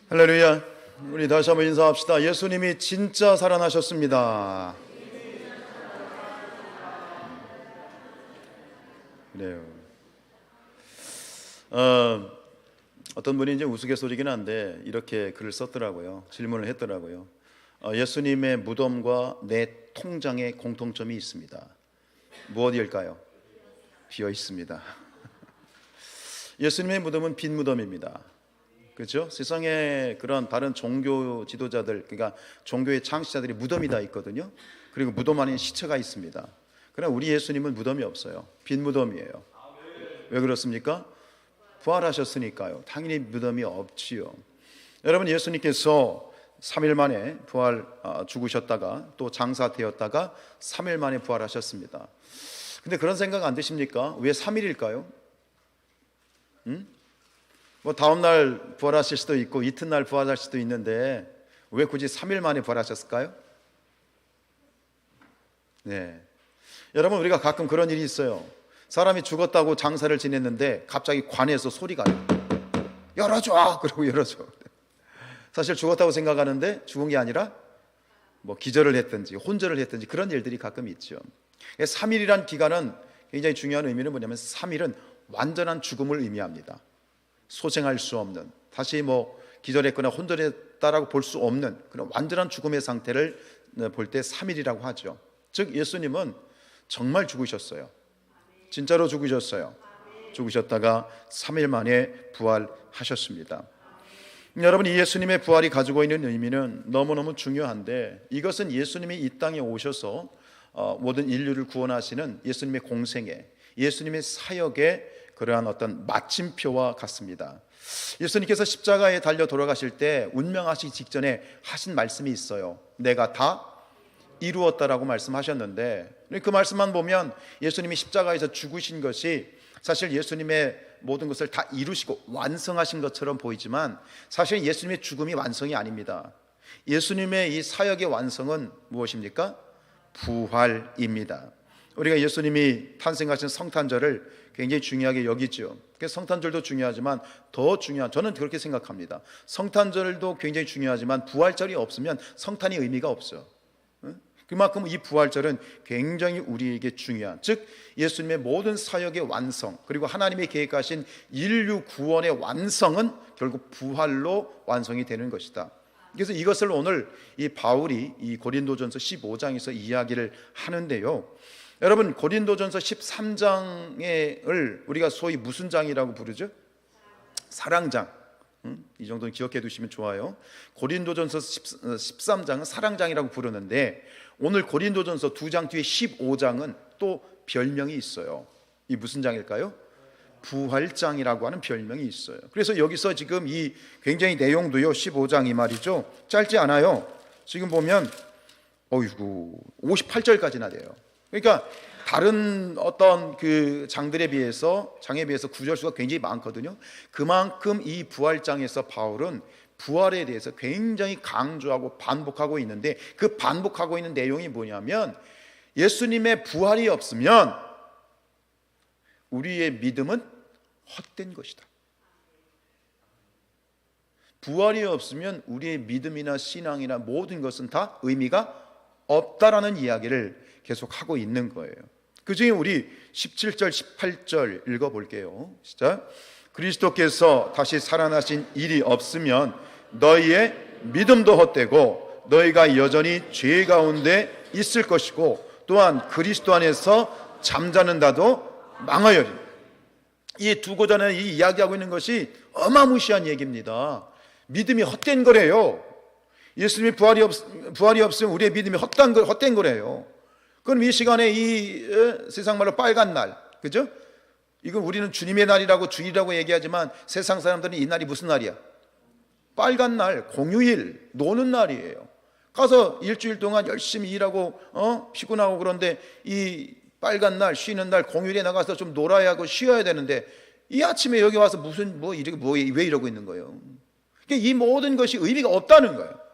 할렐루야. 우리 다시 한번 인사합시다. 예수님이 진짜 살아나셨습니다. 그래요. 어떤 분이 이제 우스갯소리긴 한데 이렇게 글을 썼더라고요. 질문을 했더라고요. 예수님의 무덤과 내 통장에 공통점이 있습니다. 무엇일까요? 비어 있습니다. 예수님의 무덤은 빈 무덤입니다. 그렇죠? 세상에 그런 다른 종교 지도자들, 그러니까 종교의 창시자들이 무덤이 다 있거든요. 그리고 무덤 안에 시체가 있습니다. 그러나 우리 예수님은 무덤이 없어요. 빈 무덤이에요. 왜 그렇습니까? 부활하셨으니까요. 당연히 무덤이 없지요. 여러분, 예수님께서 3일 만에 죽으셨다가 또 장사되었다가 3일 만에 부활하셨습니다. 근데 그런 생각 안 드십니까? 왜 3일일까요? 뭐 다음날 부활하실 수도 있고 이튿날 부활할 수도 있는데 왜 굳이 3일 만에 부활하셨을까요? 네, 여러분, 우리가 가끔 그런 일이 있어요. 사람이 죽었다고 장사를 지냈는데 갑자기 관에서 소리가 나요. 열어줘! 그러고 열어줘. 사실 죽었다고 생각하는데 죽은 게 아니라 뭐 기절을 했든지 혼절을 했든지 그런 일들이 가끔 있죠. 3일이란 기간은 굉장히 중요한 의미는 뭐냐면 3일은 완전한 죽음을 의미합니다. 소생할 수 없는, 다시 뭐 기절했거나 혼절했다라고 볼 수 없는 그런 완전한 죽음의 상태를 볼 때 3일이라고 하죠. 즉 예수님은 정말 죽으셨어요. 진짜로 죽으셨어요. 죽으셨다가 3일 만에 부활하셨습니다. 여러분, 이 예수님의 부활이 가지고 있는 의미는 너무너무 중요한데, 이것은 예수님이 이 땅에 오셔서 모든 인류를 구원하시는 예수님의 공생애, 예수님의 사역의 그러한 어떤 마침표와 같습니다. 예수님께서 십자가에 달려 돌아가실 때 운명하시기 직전에 하신 말씀이 있어요. 내가 다 이루었다라고 말씀하셨는데, 그 말씀만 보면 예수님이 십자가에서 죽으신 것이 사실 예수님의 모든 것을 다 이루시고 완성하신 것처럼 보이지만 사실 예수님의 죽음이 완성이 아닙니다. 예수님의 이 사역의 완성은 무엇입니까? 부활입니다. 우리가 예수님이 탄생하신 성탄절을 굉장히 중요하게 여기죠. 그래서 성탄절도 중요하지만 더 중요한, 저는 그렇게 생각합니다. 성탄절도 굉장히 중요하지만 부활절이 없으면 성탄이 의미가 없어요. 그만큼 이 부활절은 굉장히 우리에게 중요한, 즉 예수님의 모든 사역의 완성, 그리고 하나님의 계획하신 인류 구원의 완성은 결국 부활로 완성이 되는 것이다. 그래서 이것을 오늘 이 바울이 이 고린도전서 15장에서 이야기를 하는데요. 여러분, 고린도전서 13장을 우리가 소위 무슨 장이라고 부르죠? 사랑장. 이 정도는 기억해 두시면 좋아요. 고린도전서 13장은 사랑장이라고 부르는데, 오늘 고린도전서 2장 뒤에 15장은 또 별명이 있어요. 이 무슨 장일까요? 부활장이라고 하는 별명이 있어요. 그래서 여기서 지금 이 굉장히 내용도요, 15장 이 말이죠, 짧지 않아요. 지금 보면 58절까지나 돼요. 그러니까 다른 어떤 그 장에 비해서 구절수가 굉장히 많거든요. 그만큼 이 부활장에서 바울은 부활에 대해서 굉장히 강조하고 반복하고 있는데, 그 반복하고 있는 내용이 뭐냐면 예수님의 부활이 없으면 우리의 믿음은 헛된 것이다. 부활이 없으면 우리의 믿음이나 신앙이나 모든 것은 다 의미가 없다라는 이야기를 계속하고 있는 거예요. 그 중에 우리 17절 18절 읽어볼게요. 시작. 그리스도께서 다시 살아나신 일이 없으면 너희의 믿음도 헛되고 너희가 여전히 죄 가운데 있을 것이고, 또한 그리스도 안에서 잠자는 자도 망하여리. 이 두고 전에 이 이야기하고 있는 것이 어마무시한 얘기입니다. 믿음이 헛된 거래요. 예수님의 부활이 없으면 우리의 믿음이 헛된 거래요. 그럼 이 시간에 이 세상 말로 빨간 날, 그죠? 이건 우리는 주님의 날이라고 주일이라고 얘기하지만 세상 사람들은 이 날이 무슨 날이야? 빨간 날, 공휴일, 노는 날이에요. 가서 일주일 동안 열심히 일하고 피곤하고 그런데 이 빨간 날, 쉬는 날, 공휴일에 나가서 좀 놀아야 하고 쉬어야 되는데 이 아침에 여기 와서 왜 이러고 있는 거예요? 이 모든 것이 의미가 없다는 거예요.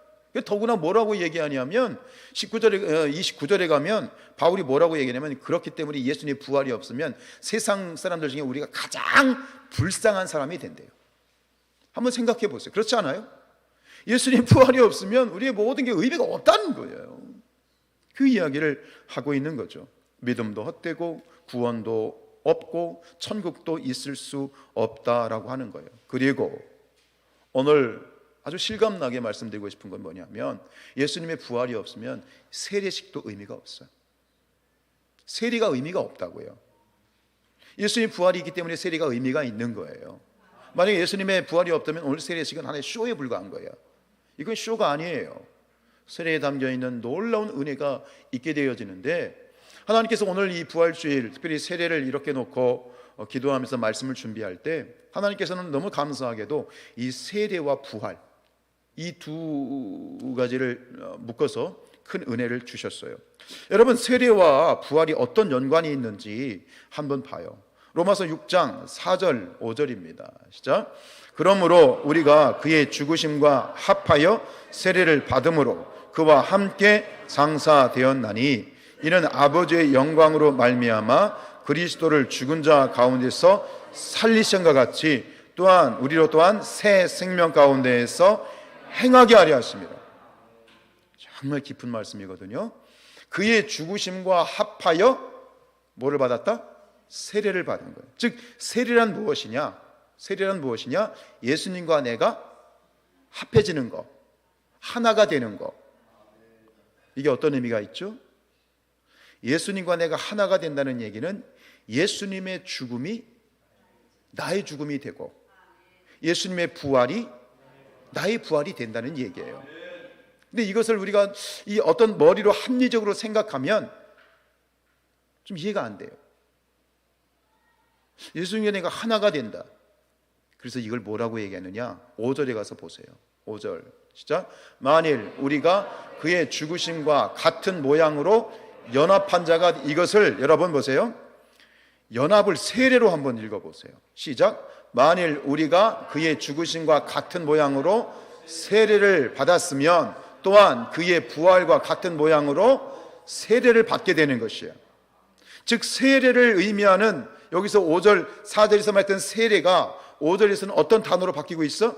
더구나 뭐라고 얘기하냐면 29절에 가면 바울이 뭐라고 얘기하냐면, 그렇기 때문에 예수님의 부활이 없으면 세상 사람들 중에 우리가 가장 불쌍한 사람이 된대요. 한번 생각해 보세요. 그렇지 않아요? 예수님 부활이 없으면 우리의 모든 게 의미가 없다는 거예요. 그 이야기를 하고 있는 거죠. 믿음도 헛되고 구원도 없고 천국도 있을 수 없다라고 하는 거예요. 그리고 오늘 아주 실감나게 말씀드리고 싶은 건 뭐냐면, 예수님의 부활이 없으면 세례식도 의미가 없어요. 세례가 의미가 없다고요. 예수님 부활이 있기 때문에 세례가 의미가 있는 거예요. 만약에 예수님의 부활이 없다면 오늘 세례식은 하나의 쇼에 불과한 거예요. 이건 쇼가 아니에요. 세례에 담겨있는 놀라운 은혜가 있게 되어지는데, 하나님께서 오늘 이 부활주일, 특별히 세례를 이렇게 놓고 기도하면서 말씀을 준비할 때 하나님께서는 너무 감사하게도 이 세례와 부활, 이 두 가지를 묶어서 큰 은혜를 주셨어요. 여러분, 세례와 부활이 어떤 연관이 있는지 한번 봐요. 로마서 6장 4절 5절입니다. 시작. 그러므로 우리가 그의 죽으심과 합하여 세례를 받음으로 그와 함께 장사되었나니, 이는 아버지의 영광으로 말미암아 그리스도를 죽은 자 가운데서 살리신 것 같이 또한 우리로 또한 새 생명 가운데에서 행하게 하려 하십니다. 정말 깊은 말씀이거든요. 그의 죽으심과 합하여 뭐를 받았다? 세례를 받은 거예요. 즉 세례란 무엇이냐? 세례란 무엇이냐? 예수님과 내가 합해지는 거, 하나가 되는 거. 이게 어떤 의미가 있죠? 예수님과 내가 하나가 된다는 얘기는 예수님의 죽음이 나의 죽음이 되고 예수님의 부활이 나의 부활이 된다는 얘기예요. 근데 이것을 우리가 이 어떤 머리로 합리적으로 생각하면 좀 이해가 안 돼요. 예수님과 내가 하나가 된다. 그래서 이걸 뭐라고 얘기하느냐? 5절에 가서 보세요. 5절 시작. 만일 우리가 그의 죽으심과 같은 모양으로 연합한 자가, 이것을 여러분 보세요. 연합을 세례로 한번 읽어보세요. 시작. 만일 우리가 그의 죽으심과 같은 모양으로 세례를 받았으면 또한 그의 부활과 같은 모양으로 세례를 받게 되는 것이에요. 즉 세례를 의미하는, 여기서 5절 4절에서 말했던 세례가 5절에서는 어떤 단어로 바뀌고 있어?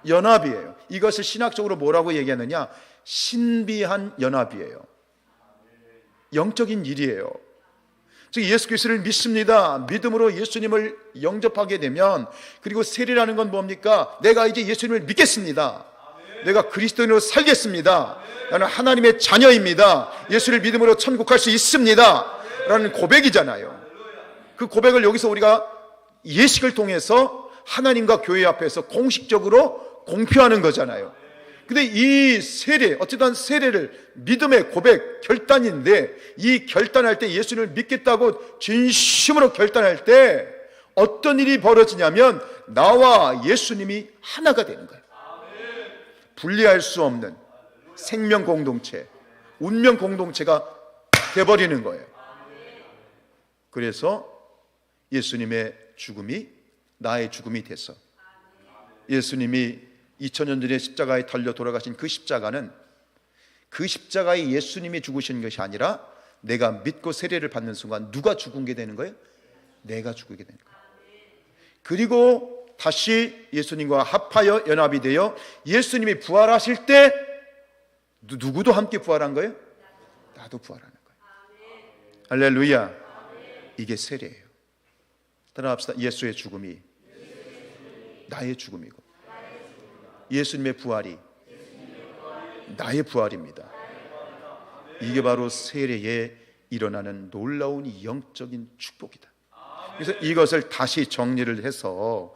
연합이에요. 이것을 신학적으로 뭐라고 얘기하느냐? 신비한 연합이에요. 영적인 일이에요. 즉 예수 그리스도를 믿습니다. 믿음으로 예수님을 영접하게 되면, 그리고 세례라는 건 뭡니까? 내가 이제 예수님을 믿겠습니다. 내가 그리스도인으로 살겠습니다. 나는 하나님의 자녀입니다. 예수를 믿음으로 천국 갈 수 있습니다. 라는 고백이잖아요. 그 고백을 여기서 우리가 예식을 통해서 하나님과 교회 앞에서 공식적으로 공표하는 거잖아요. 근데 이 세례, 어쨌든 세례를 믿음의 고백, 결단인데, 이 결단할 때 예수님을 믿겠다고 진심으로 결단할 때 어떤 일이 벌어지냐면 나와 예수님이 하나가 되는 거예요. 분리할 수 없는 생명 공동체, 운명 공동체가 돼버리는 거예요. 그래서 예수님의 죽음이 나의 죽음이 돼서, 예수님이 2000년 전에 십자가에 달려 돌아가신 그 십자가는 그 십자가에 예수님이 죽으신 것이 아니라 내가 믿고 세례를 받는 순간 누가 죽게 되는 거예요? 내가 죽게 되는 거예요. 그리고 다시 예수님과 합하여 연합이 되어 예수님이 부활하실 때 누구도 함께 부활한 거예요? 나도 부활하는 거예요. 할렐루야. 이게 세례예요. 따라합시다. 예수의 죽음이 나의 죽음이고 예수님의 부활이 나의 부활입니다. 이게 바로 세례에 일어나는 놀라운 영적인 축복이다. 그래서 이것을 다시 정리를 해서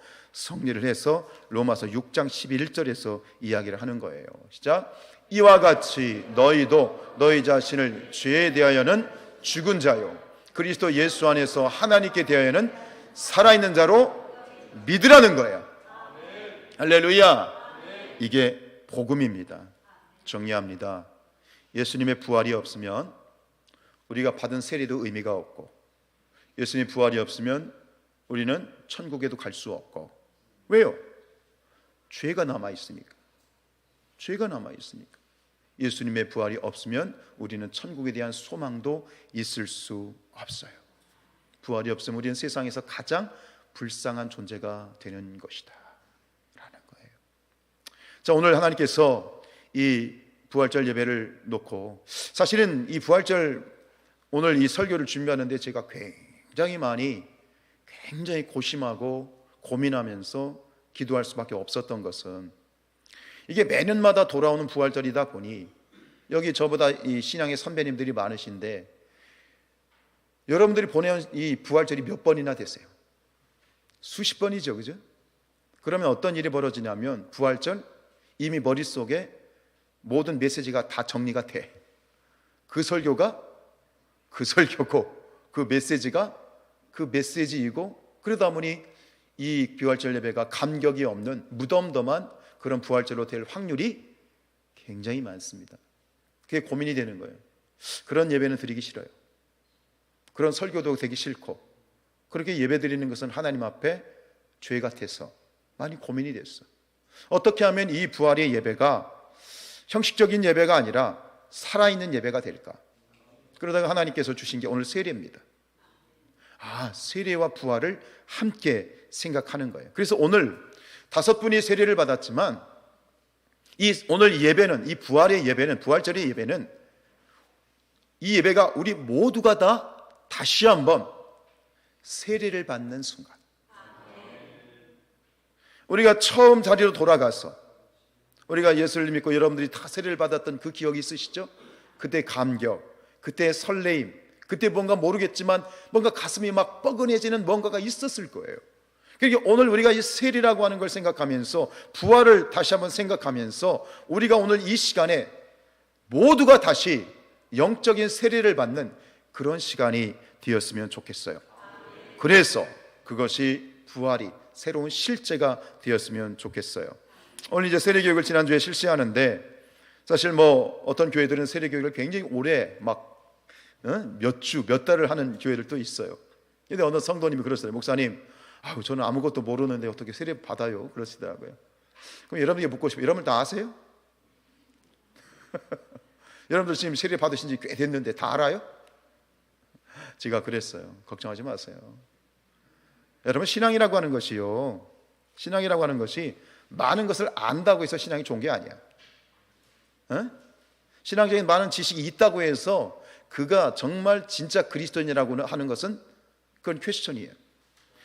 로마서 6장 11절에서 이야기를 하는 거예요. 시작. 이와 같이 너희도 너희 자신을 죄에 대하여는 죽은 자요 그리스도 예수 안에서 하나님께 대하여는 살아있는 자로 믿으라는 거예요. 할렐루야. 이게 복음입니다. 정리합니다. 예수님의 부활이 없으면 우리가 받은 세례도 의미가 없고, 예수님의 부활이 없으면 우리는 천국에도 갈 수 없고. 왜요? 죄가 남아있으니까. 죄가 남아있으니까. 예수님의 부활이 없으면 우리는 천국에 대한 소망도 있을 수 없어요. 부활이 없으면 우리는 세상에서 가장 불쌍한 존재가 되는 것이다. 자, 오늘 하나님께서 이 부활절 예배를 놓고, 사실은 이 부활절 오늘 이 설교를 준비하는데 제가 굉장히 고심하고 고민하면서 기도할 수밖에 없었던 것은, 이게 매년마다 돌아오는 부활절이다 보니 여기 저보다 이 신앙의 선배님들이 많으신데 여러분들이 보내온 이 부활절이 몇 번이나 되세요? 수십 번이죠, 그죠? 그러면 어떤 일이 벌어지냐면 부활절 이미 머릿속에 모든 메시지가 다 정리가 돼. 그 설교가 그 설교고 그 메시지가 그 메시지이고, 그러다 보니 이 부활절 예배가 감격이 없는 무덤덤한 그런 부활절로 될 확률이 굉장히 많습니다. 그게 고민이 되는 거예요. 그런 예배는 드리기 싫어요. 그런 설교도 되기 싫고, 그렇게 예배 드리는 것은 하나님 앞에 죄 같아서 많이 고민이 됐어. 어떻게 하면 이 부활의 예배가 형식적인 예배가 아니라 살아있는 예배가 될까? 그러다가 하나님께서 주신 게 오늘 세례입니다. 세례와 부활을 함께 생각하는 거예요. 그래서 오늘 5분이 세례를 받았지만 오늘 예배는, 이 부활의 예배는, 부활절의 예배는, 이 예배가 우리 모두가 다 다시 한번 세례를 받는 순간, 우리가 처음 자리로 돌아가서 우리가 예수를 믿고 여러분들이 다 세례를 받았던 그 기억이 있으시죠? 그때 감격, 그때 설레임, 그때 뭔가 모르겠지만 뭔가 가슴이 막 뻐근해지는 뭔가가 있었을 거예요. 그러니까 오늘 우리가 이 세례라고 하는 걸 생각하면서, 부활을 다시 한번 생각하면서, 우리가 오늘 이 시간에 모두가 다시 영적인 세례를 받는 그런 시간이 되었으면 좋겠어요. 그래서 그것이 부활이 새로운 실제가 되었으면 좋겠어요. 오늘 이제 세례교육을 지난주에 실시하는데, 사실 어떤 교회들은 세례교육을 굉장히 오래 몇 주, 몇 달을 하는 교회들도 있어요. 근데 어느 성도님이 그러시더라고요. 목사님, 저는 아무것도 모르는데 어떻게 세례 받아요? 그러시더라고요. 그럼 여러분에게 묻고 싶어요. 여러분 다 아세요? 여러분들 지금 세례 받으신 지 꽤 됐는데 다 알아요? 제가 그랬어요. 걱정하지 마세요. 여러분, 신앙이라고 하는 것이요, 신앙이라고 하는 것이 많은 것을 안다고 해서 신앙이 좋은 게 아니야. 신앙적인 많은 지식이 있다고 해서 그가 정말 진짜 그리스도인이라고 하는 것은 그건 퀘스천이에요.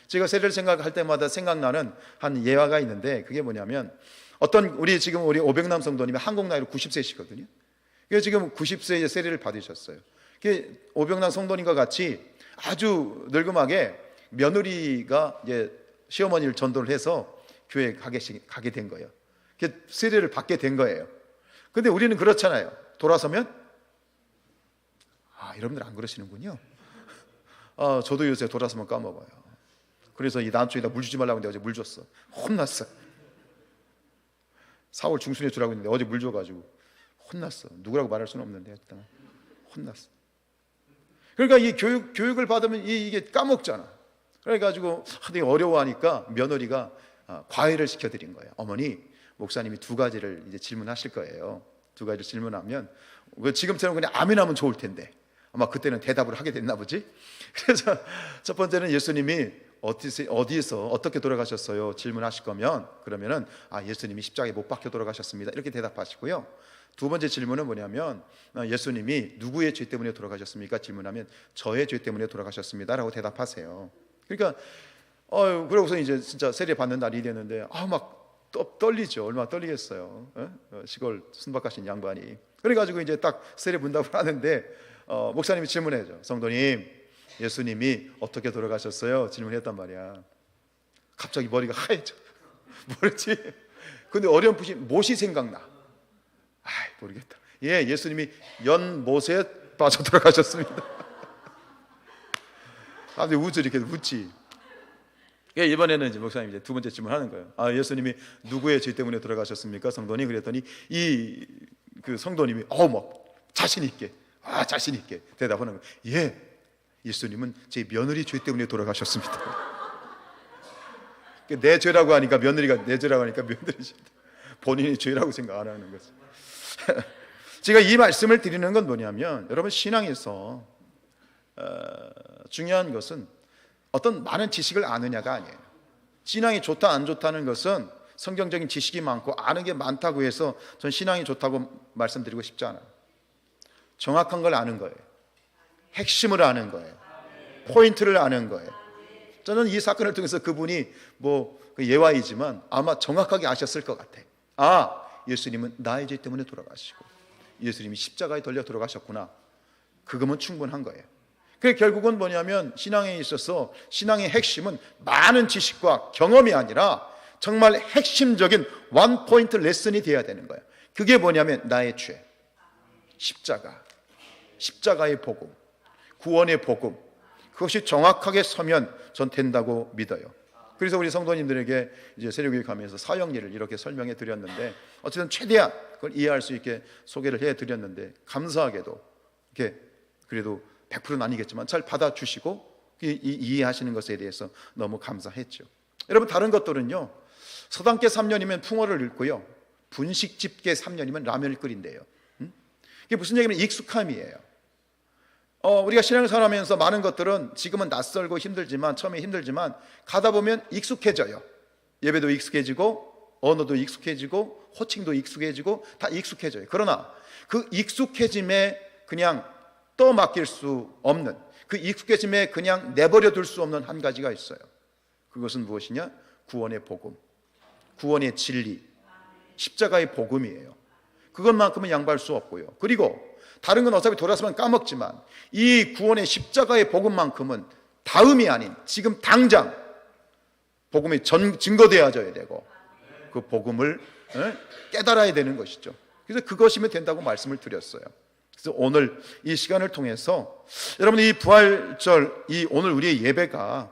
제가 세례를 생각할 때마다 생각나는 한 예화가 있는데, 그게 뭐냐면, 우리 500남 성도님이 한국 나이로 90세시거든요. 그래서 지금 90세에 세례를 받으셨어요. 500남 성도님과 같이 아주 늙음하게 며느리가 이제 시어머니를 전도를 해서 교회에 가게 된 거예요. 세례를 받게 된 거예요. 근데 우리는 그렇잖아요. 돌아서면 여러분들 안 그러시는군요. 저도 요새 돌아서면 까먹어요. 그래서 이 남쪽에다 물 주지 말라고 했는데 어제 물 줬어. 혼났어. 4월 중순에 주라고 했는데 어제 물 줘가지고 혼났어. 누구라고 말할 수는 없는데 일단 혼났어. 그러니까 이 교육을 받으면 이게 까먹잖아. 그래가지고 되게 어려워하니까 며느리가 과외를 시켜드린 거예요. 어머니, 목사님이 2가지를 이제 질문하실 거예요. 2가지를 질문하면 지금처럼 그냥 아멘하면 좋을 텐데 아마 그때는 대답을 하게 됐나 보지. 그래서 첫 번째는 예수님이 어디에서 어떻게 돌아가셨어요? 질문하실 거면, 그러면은 예수님이 십자가에 못 박혀 돌아가셨습니다, 이렇게 대답하시고요. 2번째 질문은 뭐냐면, 예수님이 누구의 죄 때문에 돌아가셨습니까? 질문하면 저의 죄 때문에 돌아가셨습니다 라고 대답하세요. 그러니까 그러고서 이제 진짜 세례 받는 날이 됐는데 막 떨리죠. 얼마나 떨리겠어요. 시골 순박하신 양반이. 그래가지고 이제 딱 세례 문답을 하는데 목사님이 질문해죠. 성도님, 예수님이 어떻게 돌아가셨어요? 질문했단 말이야. 갑자기 머리가 하얘져. 뭐랬지? 근데 어렴풋이 못이 생각나. 모르겠다. 예수님이 연못에 빠져 돌아가셨습니다. 사람들이 웃지, 이렇게 웃지. 이번에는 이제 목사님이 이제 2번째 질문하는 거예요. 예수님이 누구의 죄 때문에 돌아가셨습니까, 성도님? 그랬더니 그 성도님이 막 자신 있게 대답하는 거예요. 예수님은 제 며느리 죄 때문에 돌아가셨습니다. 내 죄라고 하니까 며느리가 내 죄라고 하니까 며느리 죄, 본인이 죄라고 생각 안 하는 거죠. 제가 이 말씀을 드리는 건 뭐냐면, 여러분, 신앙에서 중요한 것은 어떤 많은 지식을 아느냐가 아니에요. 신앙이 좋다 안 좋다는 것은 성경적인 지식이 많고 아는 게 많다고 해서 전 신앙이 좋다고 말씀드리고 싶지 않아요. 정확한 걸 아는 거예요. 핵심을 아는 거예요. 포인트를 아는 거예요. 저는 이 사건을 통해서 그분이 예화이지만 아마 정확하게 아셨을 것 같아요. 예수님은 나의 죄 때문에 돌아가시고 예수님이 십자가에 달려 돌아가셨구나. 그거면 충분한 거예요. 그게 결국은 뭐냐면 신앙에 있어서 신앙의 핵심은 많은 지식과 경험이 아니라 정말 핵심적인 원 포인트 레슨이 되어야 되는 거예요. 그게 뭐냐면 나의 죄, 십자가의 복음, 구원의 복음, 그것이 정확하게 서면 전 된다고 믿어요. 그래서 우리 성도님들에게 이제 세례교육 하면서 사형리를 이렇게 설명해 드렸는데, 어쨌든 최대한 그걸 이해할 수 있게 소개를 해 드렸는데, 감사하게도 이렇게 그래도 100%는 아니겠지만 잘 받아주시고 이해하시는 것에 대해서 너무 감사했죠. 여러분, 다른 것들은요, 서당계 3년이면 풍어를 읽고요, 분식집계 3년이면 라면을 끓인대요. 이게 무슨 얘기냐면 익숙함이에요. 우리가 신앙생활 하면서 많은 것들은 지금은 낯설고 힘들지만, 처음에 힘들지만 가다 보면 익숙해져요. 예배도 익숙해지고 언어도 익숙해지고 호칭도 익숙해지고 다 익숙해져요. 그러나 그 익숙해짐에 그냥 떠맡길 수 없는, 그 익숙해짐에 그냥 내버려 둘 수 없는 한 가지가 있어요. 그것은 무엇이냐? 구원의 복음, 구원의 진리, 십자가의 복음이에요. 그것만큼은 양보할 수 없고요. 그리고 다른 건 어차피 돌아서면 까먹지만 이 구원의 십자가의 복음만큼은 다음이 아닌 지금 당장 복음이 증거되어져야 되고, 그 복음을 깨달아야 되는 것이죠. 그래서 그것이면 된다고 말씀을 드렸어요. 그래서 오늘 이 시간을 통해서 여러분, 이 부활절, 이 오늘 우리의 예배가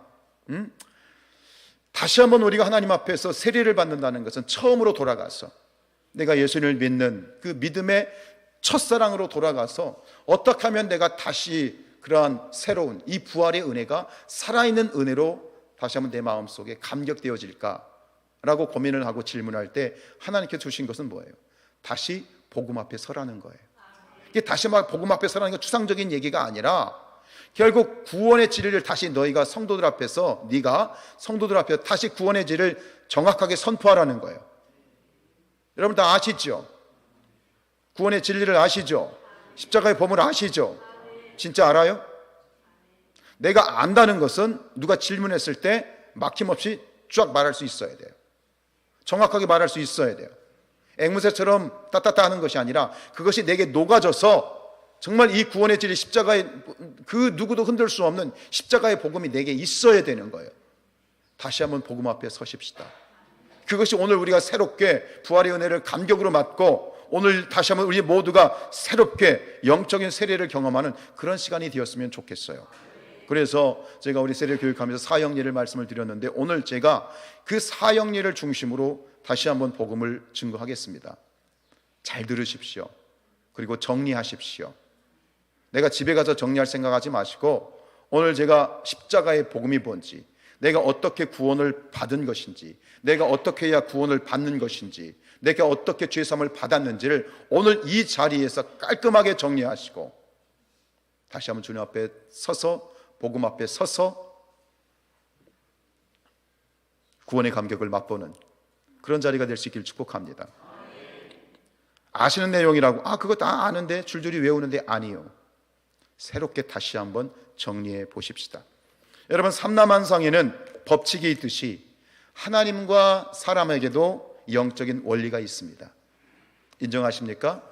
다시 한번 우리가 하나님 앞에서 세례를 받는다는 것은 처음으로 돌아가서 내가 예수님을 믿는 그 믿음의 첫사랑으로 돌아가서 어떻게 하면 내가 다시 그러한 새로운 이 부활의 은혜가 살아있는 은혜로 다시 한번 내 마음속에 감격되어질까라고 고민을 하고 질문할 때 하나님께 주신 것은 뭐예요? 다시 복음 앞에 서라는 거예요. 이게 다시 막 복음 앞에 서라는 건 추상적인 얘기가 아니라 결국 구원의 진리를 다시 너희가 성도들 앞에서, 네가 성도들 앞에 다시 구원의 진리를 정확하게 선포하라는 거예요. 여러분 다 아시죠? 구원의 진리를 아시죠? 십자가의 복음을 아시죠? 진짜 알아요? 내가 안다는 것은 누가 질문했을 때 막힘없이 쫙 말할 수 있어야 돼요. 정확하게 말할 수 있어야 돼요. 앵무새처럼 따따따 하는 것이 아니라 그것이 내게 녹아져서 정말 이 구원의 진리, 십자가의, 그 누구도 흔들 수 없는 십자가의 복음이 내게 있어야 되는 거예요. 다시 한번 복음 앞에 서십시다. 그것이 오늘 우리가 새롭게 부활의 은혜를 감격으로 받고 오늘 다시 한번 우리 모두가 새롭게 영적인 세례를 경험하는 그런 시간이 되었으면 좋겠어요. 그래서 제가 우리 세례 교육하면서 사형리를 말씀을 드렸는데, 오늘 제가 그 사형리를 중심으로 다시 한번 복음을 증거하겠습니다. 잘 들으십시오. 그리고 정리하십시오. 내가 집에 가서 정리할 생각하지 마시고 오늘 제가 십자가의 복음이 뭔지, 내가 어떻게 구원을 받은 것인지, 내가 어떻게 해야 구원을 받는 것인지, 내가 어떻게 죄사함을 받았는지를 오늘 이 자리에서 깔끔하게 정리하시고 다시 한번 주님 앞에 서서, 복음 앞에 서서 구원의 감격을 맛보는 그런 자리가 될 수 있기를 축복합니다. 아시는 내용이라고 그거 다 아는데 줄줄이 외우는데, 아니요. 새롭게 다시 한번 정리해 보십시다. 여러분, 삼라만상에는 법칙이 있듯이 하나님과 사람에게도 영적인 원리가 있습니다. 인정하십니까?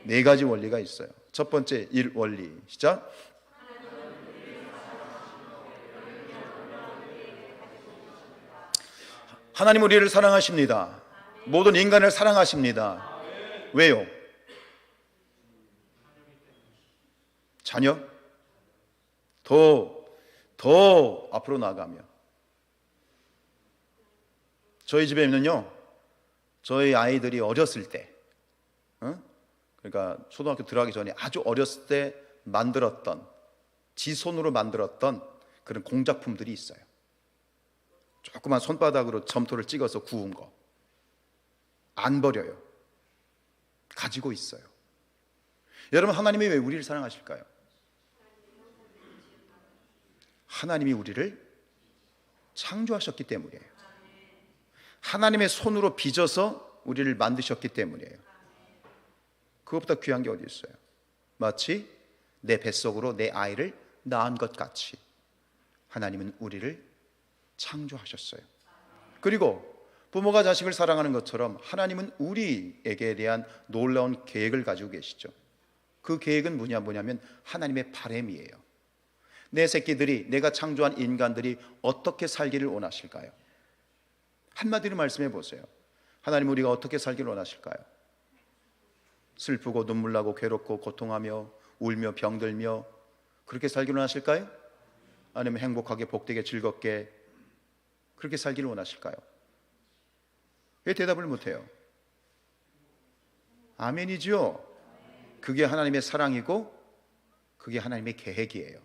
4가지 원리가 있어요. 첫 번째, 1원리. 시작. 하나님 우리를 사랑하십니다. 모든 인간을 사랑하십니다. 왜요? 자녀? 더 앞으로 나가며, 저희 집에는요, 저희 아이들이 어렸을 때, 그러니까 초등학교 들어가기 전에 아주 어렸을 때 만들었던, 지 손으로 만들었던 그런 공작품들이 있어요. 조그만 손바닥으로 점토를 찍어서 구운 거. 안 버려요. 가지고 있어요. 여러분, 하나님이 왜 우리를 사랑하실까요? 하나님이 우리를 창조하셨기 때문이에요. 하나님의 손으로 빚어서 우리를 만드셨기 때문이에요. 그것보다 귀한 게 어디 있어요? 마치 내 뱃속으로 내 아이를 낳은 것 같이 하나님은 우리를 창조하셨어요. 그리고 부모가 자식을 사랑하는 것처럼 하나님은 우리에게 대한 놀라운 계획을 가지고 계시죠. 그 계획은 뭐냐면 하나님의 바람이에요. 내 새끼들이, 내가 창조한 인간들이 어떻게 살기를 원하실까요? 한마디로 말씀해 보세요. 하나님, 우리가 어떻게 살기를 원하실까요? 슬프고 눈물 나고 괴롭고 고통하며 울며 병들며 그렇게 살기를 원하실까요? 아니면 행복하게 복되게 즐겁게 그렇게 살기를 원하실까요? 왜 대답을 못해요? 아멘이죠. 그게 하나님의 사랑이고 그게 하나님의 계획이에요.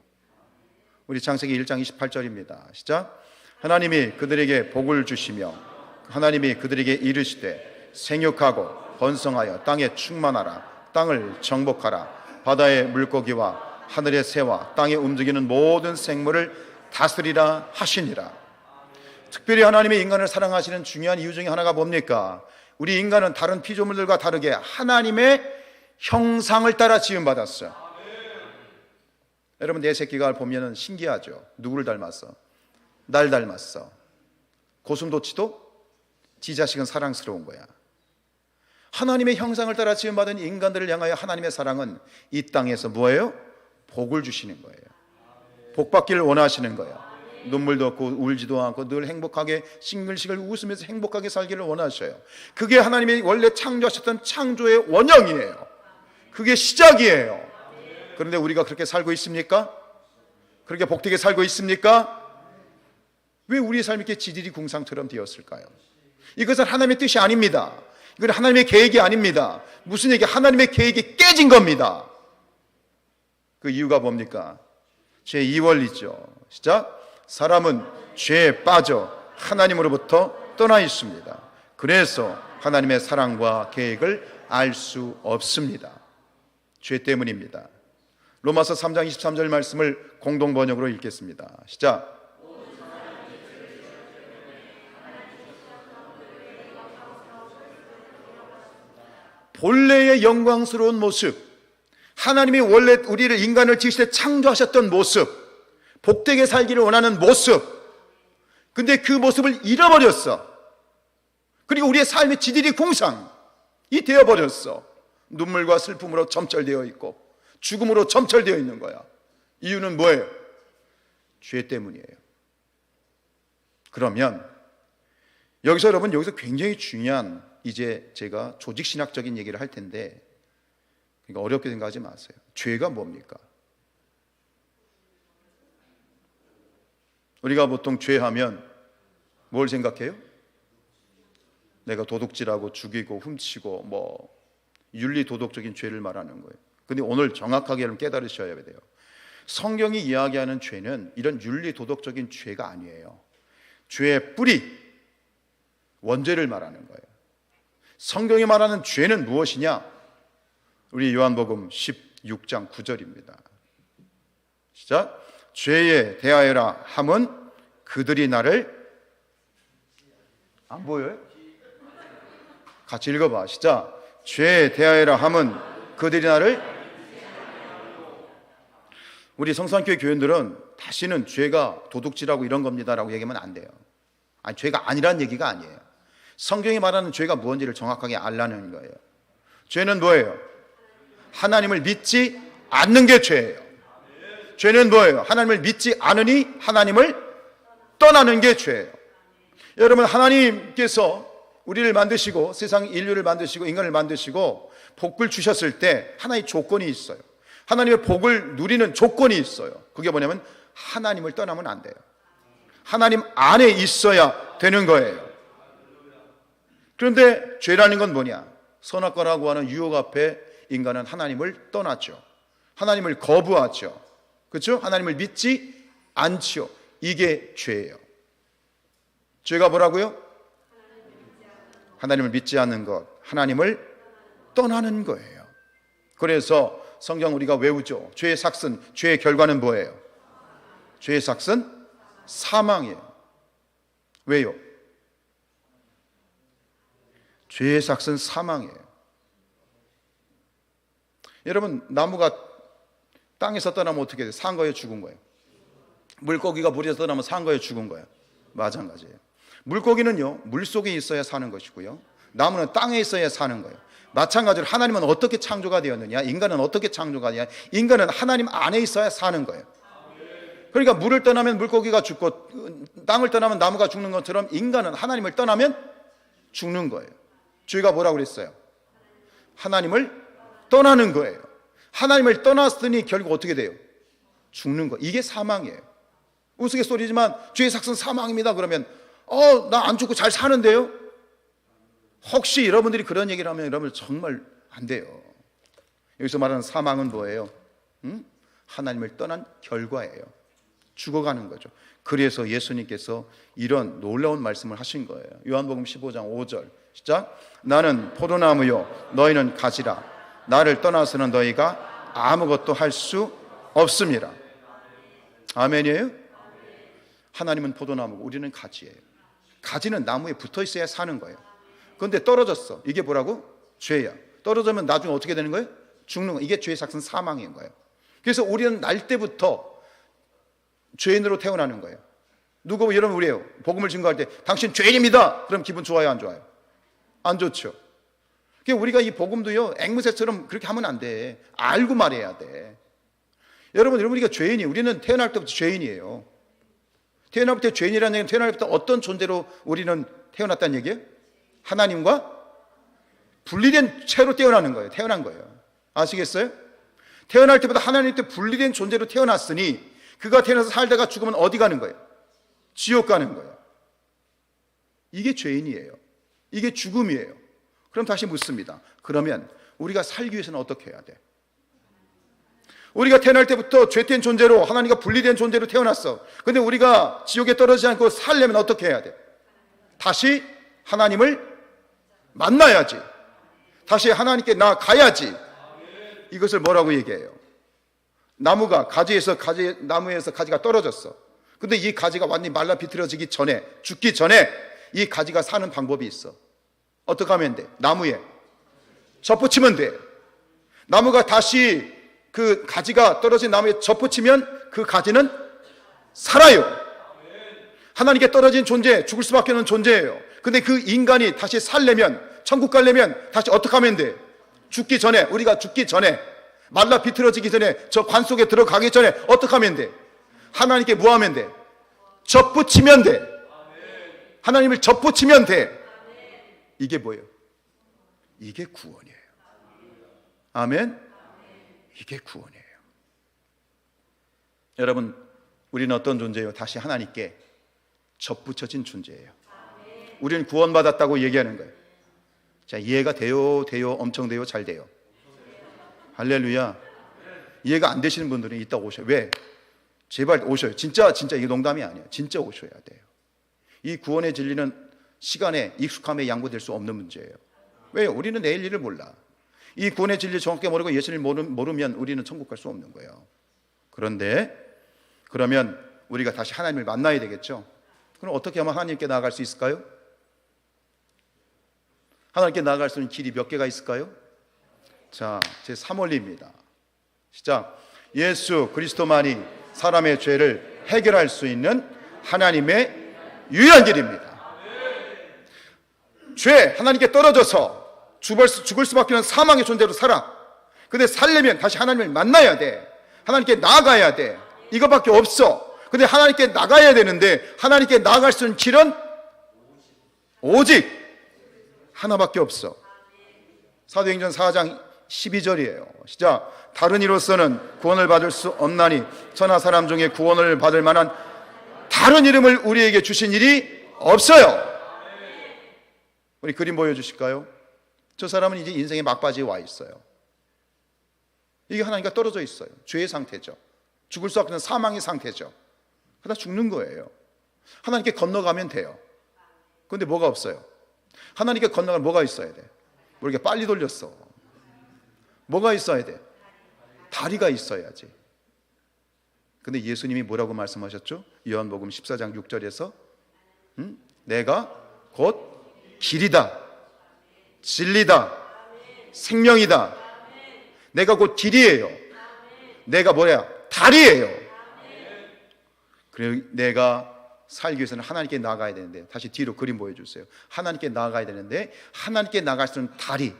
우리 창세기 1장 28절입니다. 시작. 하나님이 그들에게 복을 주시며 하나님이 그들에게 이르시되 생육하고 번성하여 땅에 충만하라. 땅을 정복하라. 바다의 물고기와 하늘의 새와 땅에 움직이는 모든 생물을 다스리라 하시니라. 특별히 하나님의 인간을 사랑하시는 중요한 이유 중에 하나가 뭡니까? 우리 인간은 다른 피조물들과 다르게 하나님의 형상을 따라 지음받았어요. 여러분, 내 새끼가 보면 신기하죠. 누구를 닮았어? 날 닮았어. 고슴도치도 지 자식은 사랑스러운 거야. 하나님의 형상을 따라 지음받은 인간들을 향하여 하나님의 사랑은 이 땅에서 뭐예요? 복을 주시는 거예요. 복 받기를 원하시는 거예요. 눈물도 없고 울지도 않고 늘 행복하게 싱글싱글 웃으면서 행복하게 살기를 원하셔요. 그게 하나님이 원래 창조하셨던 창조의 원형이에요. 그게 시작이에요. 그런데 우리가 그렇게 살고 있습니까? 그렇게 복되게 살고 있습니까? 왜 우리의 삶이 이렇게 지질이 궁상처럼 되었을까요? 이것은 하나님의 뜻이 아닙니다. 이건 하나님의 계획이 아닙니다. 무슨 얘기? 하나님의 계획이 깨진 겁니다. 그 이유가 뭡니까? 죄의 이원리죠. 시작. 사람은 죄에 빠져 하나님으로부터 떠나 있습니다. 그래서 하나님의 사랑과 계획을 알 수 없습니다. 죄 때문입니다. 로마서 3장 23절 말씀을 공동 번역으로 읽겠습니다. 시작. 본래의 영광스러운 모습, 하나님이 원래 우리를 인간을 지으실 때 창조하셨던 모습, 복되게 살기를 원하는 모습, 근데 그 모습을 잃어버렸어. 그리고 우리의 삶의 지질이 궁상이 되어버렸어. 눈물과 슬픔으로 점철되어 있고 죽음으로 점철되어 있는 거야. 이유는 뭐예요? 죄 때문이에요. 그러면 여기서 여러분, 여기서 굉장히 중요한, 이제 제가 조직신학적인 얘기를 할 텐데, 그러니까 어렵게 생각하지 마세요. 죄가 뭡니까? 우리가 보통 죄하면 뭘 생각해요? 내가 도둑질하고 죽이고 훔치고 뭐 윤리 도덕적인 죄를 말하는 거예요. 근데 오늘 정확하게 여러분 깨달으셔야 돼요. 성경이 이야기하는 죄는 이런 윤리 도덕적인 죄가 아니에요. 죄의 뿌리, 원죄를 말하는 거예요. 성경이 말하는 죄는 무엇이냐? 우리 요한복음 16장 9절입니다. 시작. 죄에 대하여라 함은 그들이 나를, 안 보여요? 같이 읽어봐. 시작. 죄에 대하여라 함은 그들이 나를, 우리 성산교회 교인들은 다시는 죄가 도둑질하고 이런 겁니다라고 얘기하면 안 돼요. 아니, 죄가 아니란 얘기가 아니에요. 성경이 말하는 죄가 무엇인지를 정확하게 알라는 거예요. 죄는 뭐예요? 하나님을 믿지 않는 게 죄예요. 죄는 뭐예요? 하나님을 믿지 않으니 하나님을 떠나는 게 죄예요. 여러분, 하나님께서 우리를 만드시고 세상 인류를 만드시고 인간을 만드시고 복을 주셨을 때 하나의 조건이 있어요. 하나님의 복을 누리는 조건이 있어요. 그게 뭐냐면 하나님을 떠나면 안 돼요. 하나님 안에 있어야 되는 거예요. 그런데 죄라는 건 뭐냐? 선악과라고 하는 유혹 앞에 인간은 하나님을 떠났죠. 하나님을 거부하죠. 그렇죠? 하나님을 믿지 않죠. 이게 죄예요. 죄가 뭐라고요? 하나님을 믿지 않는 것, 하나님을 떠나는 거예요. 그래서 성경 우리가 외우죠. 죄의 삭은, 죄의 결과는 뭐예요? 죄의 삭은 사망이에요. 왜요? 죄의 삭은 사망이에요. 여러분, 나무가 땅에서 떠나면 어떻게 돼요? 산 거예요, 죽은 거예요? 물고기가 물에서 떠나면 산 거예요, 죽은 거예요? 마찬가지예요. 물고기는요, 물속에 있어야 사는 것이고요, 나무는 땅에 있어야 사는 거예요. 마찬가지로 하나님은 어떻게 창조가 되었느냐, 인간은 어떻게 창조가 되느냐, 인간은 하나님 안에 있어야 사는 거예요. 그러니까 물을 떠나면 물고기가 죽고 땅을 떠나면 나무가 죽는 것처럼 인간은 하나님을 떠나면 죽는 거예요. 주의가 뭐라고 그랬어요? 하나님을 떠나는 거예요. 하나님을 떠났으니 결국 어떻게 돼요? 죽는 거. 이게 사망이에요. 우스갯소리지만 죄의 삭은 사망입니다 그러면 나 안 죽고 잘 사는데요? 혹시 여러분들이 그런 얘기를 하면 여러분 정말 안 돼요. 여기서 말하는 사망은 뭐예요? 하나님을 떠난 결과예요. 죽어가는 거죠. 그래서 예수님께서 이런 놀라운 말씀을 하신 거예요. 요한복음 15장 5절 시작. 나는 포도나무요 너희는 가지라. 나를 떠나서는 너희가 아무것도 할 수 없습니다. 아멘이에요? 하나님은 포도나무고 우리는 가지예요. 가지는 나무에 붙어 있어야 사는 거예요. 그런데 떨어졌어. 이게 뭐라고? 죄야. 떨어지면 나중에 어떻게 되는 거예요? 죽는 거예요. 이게 죄의 삭은 사망인 거예요. 그래서 우리는 날 때부터 죄인으로 태어나는 거예요. 누구 여러분 우리예요. 복음을 증거할 때 당신 죄인입니다. 그럼 기분 좋아요, 안 좋아요? 안 좋죠. 그러니까 우리가 이 복음도요 앵무새처럼 그렇게 하면 안 돼. 알고 말해야 돼. 여러분 우리가 죄인이에요. 우리는 태어날 때부터 죄인이에요. 태어날 때 죄인이라는 얘기는 태어날 때부터 어떤 존재로 우리는 태어났다는 얘기예요? 하나님과 분리된 채로 태어나는 거예요. 태어난 거예요. 아시겠어요? 태어날 때부터 하나님 때 분리된 존재로 태어났으니 그가 태어나서 살다가 죽으면 어디 가는 거예요? 지옥 가는 거예요. 이게 죄인이에요. 이게 죽음이에요. 그럼 다시 묻습니다. 그러면 우리가 살기 위해서는 어떻게 해야 돼? 우리가 태어날 때부터 죄된 존재로 하나님과 분리된 존재로 태어났어. 근데 우리가 지옥에 떨어지지 않고 살려면 어떻게 해야 돼? 다시 하나님을 만나야지. 다시 하나님께 나가야지. 이것을 뭐라고 얘기해요? 나무에서 가지가 떨어졌어. 근데 이 가지가 완전히 말라 비틀어지기 전에, 죽기 전에 이 가지가 사는 방법이 있어. 어떻게 하면 돼? 나무에 접붙이면 돼. 나무가 다시 그 가지가 떨어진 나무에 접붙이면 그 가지는 살아요. 하나님께 떨어진 존재, 죽을 수밖에 없는 존재예요. 근데 그 인간이 다시 살려면, 천국 가려면 다시 어떻게 하면 돼? 죽기 전에, 우리가 죽기 전에, 말라 비틀어지기 전에, 저 관 속에 들어가기 전에 어떻게 하면 돼? 하나님께 뭐 하면 돼? 접붙이면 돼. 하나님을 접붙이면 돼. 이게 뭐예요? 이게 구원이에요. 아멘? 이게 구원이에요. 여러분, 우리는 어떤 존재예요? 다시 하나님께 접붙여진 존재예요. 우리는 구원받았다고 얘기하는 거예요. 자, 이해가 돼요? 엄청 돼요? 잘 돼요? 할렐루야. 이해가 안 되시는 분들은 이따 오셔요. 왜? 제발 오셔요. 진짜 이게 농담이 아니에요. 진짜 오셔야 돼요. 이 구원의 진리는 시간에 익숙함에 양보될 수 없는 문제예요. 왜요? 우리는 내일 일을 몰라. 이 구원의 진리를 정확하게 모르고 예수님을 모르면 우리는 천국 갈 수 없는 거예요. 그런데 그러면 우리가 다시 하나님을 만나야 되겠죠. 그럼 어떻게 하면 하나님께 나아갈 수 있을까요? 하나님께 나아갈 수 있는 길이 몇 개가 있을까요? 자, 제 3원리입니다. 시작. 예수 그리스도만이 사람의 죄를 해결할 수 있는 하나님의 유일한 길입니다. 죄, 하나님께 떨어져서 죽을 수밖에 없는 사망의 존재로 살아. 근데 살려면 다시 하나님을 만나야 돼. 하나님께 나아가야 돼. 이거밖에 없어. 근데 하나님께 나가야 되는데 하나님께 나아갈 수 있는 길은 오직 하나밖에 없어. 사도행전 4장 12절이에요. 시작. 다른 이로서는 구원을 받을 수 없나니 천하 사람 중에 구원을 받을 만한 다른 이름을 우리에게 주신 일이 없어요. 우리 그림 보여주실까요? 저 사람은 이제 인생의 막바지에 와 있어요. 이게 하나님과 떨어져 있어요. 죄의 상태죠. 죽을 수 없는 사망의 상태죠. 그러다 죽는 거예요. 하나님께 건너가면 돼요. 그런데 뭐가 없어요? 하나님께 건너가면 뭐가 있어야 돼? 모르게 빨리 돌렸어. 뭐가 있어야 돼? 다리가 있어야지. 근데 예수님이 뭐라고 말씀하셨죠? 요한복음 14장 6절에서 내가 곧 길이다. 진리다, 생명이다. 내가 곧 길이에요. 내가 뭐야? 다리예요. 그리고 내가 살기 위해서는 하나님께 나아가야 되는데, 다시 뒤로 그림 보여주세요. 하나님께 나아가야 되는데, 하나님께 나아갈 수 있는 다리,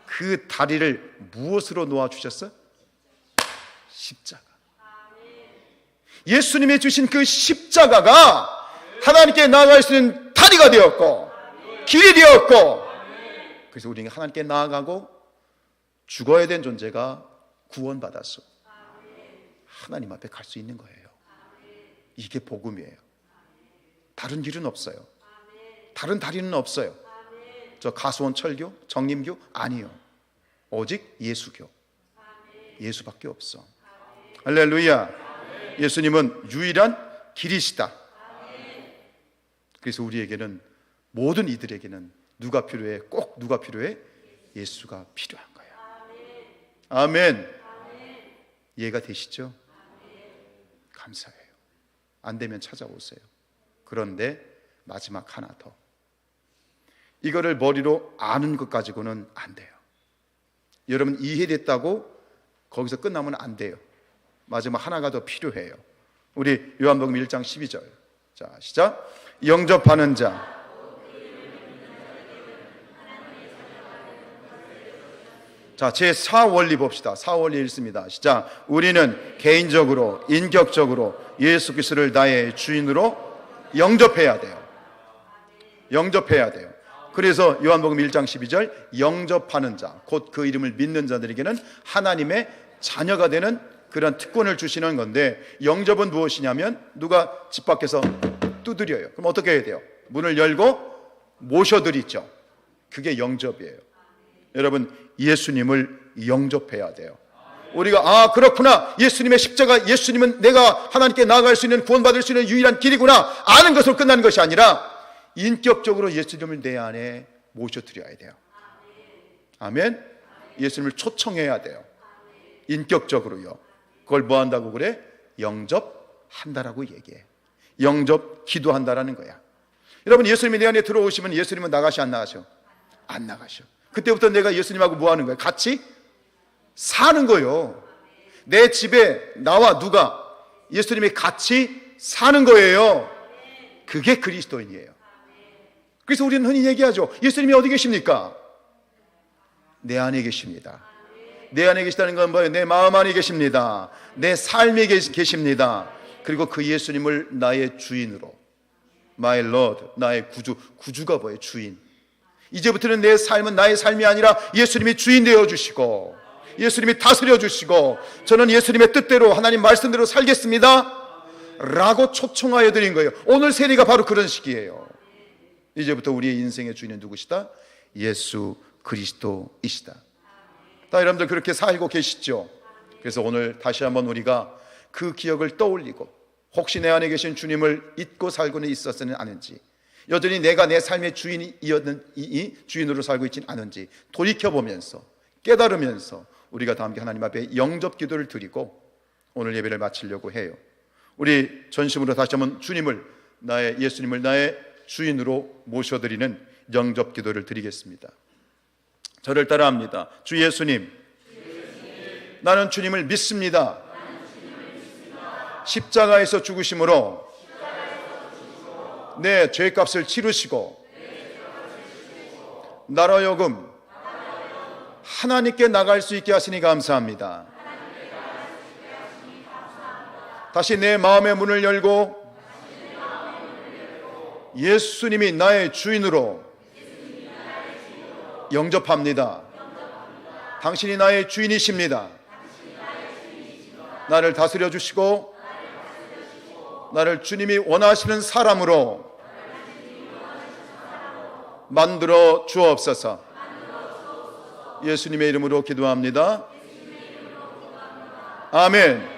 그 다리를 무엇으로 놓아주셨어요? 십자가. 예수님이 주신 그 십자가가 하나님께 나아갈 수 있는 다리가 되었고 길이 되었고, 그래서 우리는 하나님께 나아가고 죽어야 된 존재가 구원받았어 하나님 앞에 갈 수 있는 거예요. 이게 복음이에요. 다른 길은 없어요. 다른 다리는 없어요. 저 가수원 철교, 정림교 아니요. 오직 예수교. 예수밖에 없어. 할렐루야. 예수님은 유일한 길이시다. 그래서 우리에게는, 모든 이들에게는 누가 필요해? 꼭 누가 필요해? 예수가 필요한 거야. 아멘. 이해가 되시죠? 감사해요. 안 되면 찾아오세요. 그런데 마지막 하나 더, 이거를 머리로 아는 것 가지고는 안 돼요. 여러분 이해됐다고 거기서 끝나면 안 돼요. 마지막 하나가 더 필요해요. 우리 요한복음 1장 12절. 자, 시작. 영접하는 자, 자, 제4원리 봅시다. 4원리 읽습니다. 시작. 우리는 개인적으로, 인격적으로 예수 그리스도를 나의 주인으로 영접해야 돼요. 영접해야 돼요. 그래서 요한복음 1장 12절, 영접하는 자, 곧 그 이름을 믿는 자들에게는 하나님의 자녀가 되는 그런 특권을 주시는 건데, 영접은 무엇이냐면 누가 집 밖에서 두드려요. 그럼 어떻게 해야 돼요? 문을 열고 모셔드리죠. 그게 영접이에요. 여러분, 예수님을 영접해야 돼요. 우리가 그렇구나, 예수님의 십자가, 예수님은 내가 하나님께 나아갈 수 있는, 구원받을 수 있는 유일한 길이구나 아는 것으로 끝나는 것이 아니라 인격적으로 예수님을 내 안에 모셔드려야 돼요. 아멘. 예수님을 초청해야 돼요. 인격적으로요. 그걸 뭐 한다고 그래? 영접한다라고 얘기해. 영접 기도한다라는 거야. 여러분, 예수님이 내 안에 들어오시면 예수님은 나가시 안 나가셔? 안 나가셔. 그때부터 내가 예수님하고 뭐 하는 거야? 같이 사는 거예요. 내 집에 나와 누가 예수님이 같이 사는 거예요. 그게 그리스도인이에요. 그래서 우리는 흔히 얘기하죠. 예수님이 어디 계십니까? 내 안에 계십니다. 내 안에 계시다는 건 뭐예요? 내 마음 안에 계십니다. 내 삶에 계십니다. 그리고 그 예수님을 나의 주인으로, My Lord, 나의 구주. 구주가 뭐예요? 주인. 이제부터는 내 삶은 나의 삶이 아니라 예수님이 주인 되어주시고 예수님이 다스려 주시고, 저는 예수님의 뜻대로, 하나님 말씀대로 살겠습니다 라고 초청하여 드린 거예요. 오늘 세례가 바로 그런 시기예요. 이제부터 우리의 인생의 주인은 누구시다? 예수 그리스도이시다. 다 여러분들 그렇게 살고 계시죠? 그래서 오늘 다시 한번 우리가 그 기억을 떠올리고, 혹시 내 안에 계신 주님을 잊고 살고는 있었으는 않은지, 여전히 내가 내 삶의 주인으로 살고 있지는 않은지 돌이켜보면서, 깨달으면서 우리가 다 함께 하나님 앞에 영접 기도를 드리고 오늘 예배를 마치려고 해요. 우리 전심으로 다시 한번 예수님을 나의 주인으로 모셔드리는 영접 기도를 드리겠습니다. 저를 따라합니다. 주 예수님, 나는 주님을 믿습니다. 십자가에서 죽으심으로 내 죄값을 치르시고 나로 하여금 하나님께 나갈 수 있게 하시니 감사합니다. 다시 내 마음의 문을 열고 예수님이 나의 주인으로 영접합니다. 당신이 나의 주인이십니다. 나를 다스려 주시고 나를 주님이 원하시는 사람으로 만들어 주옵소서. 예수님의 이름으로 기도합니다. 아멘.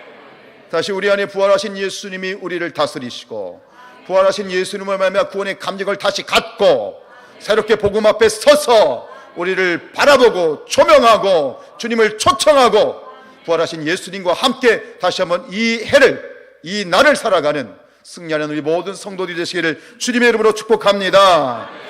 다시 우리 안에 부활하신 예수님이 우리를 다스리시고, 부활하신 예수님을 말미암아 구원의 감격을 다시 갖고 새롭게 복음 앞에 서서 우리를 바라보고 조명하고 주님을 초청하고 부활하신 예수님과 함께 다시 한번 이 날을 살아가는 승리하는 우리 모든 성도들이 되시기를 주님의 이름으로 축복합니다.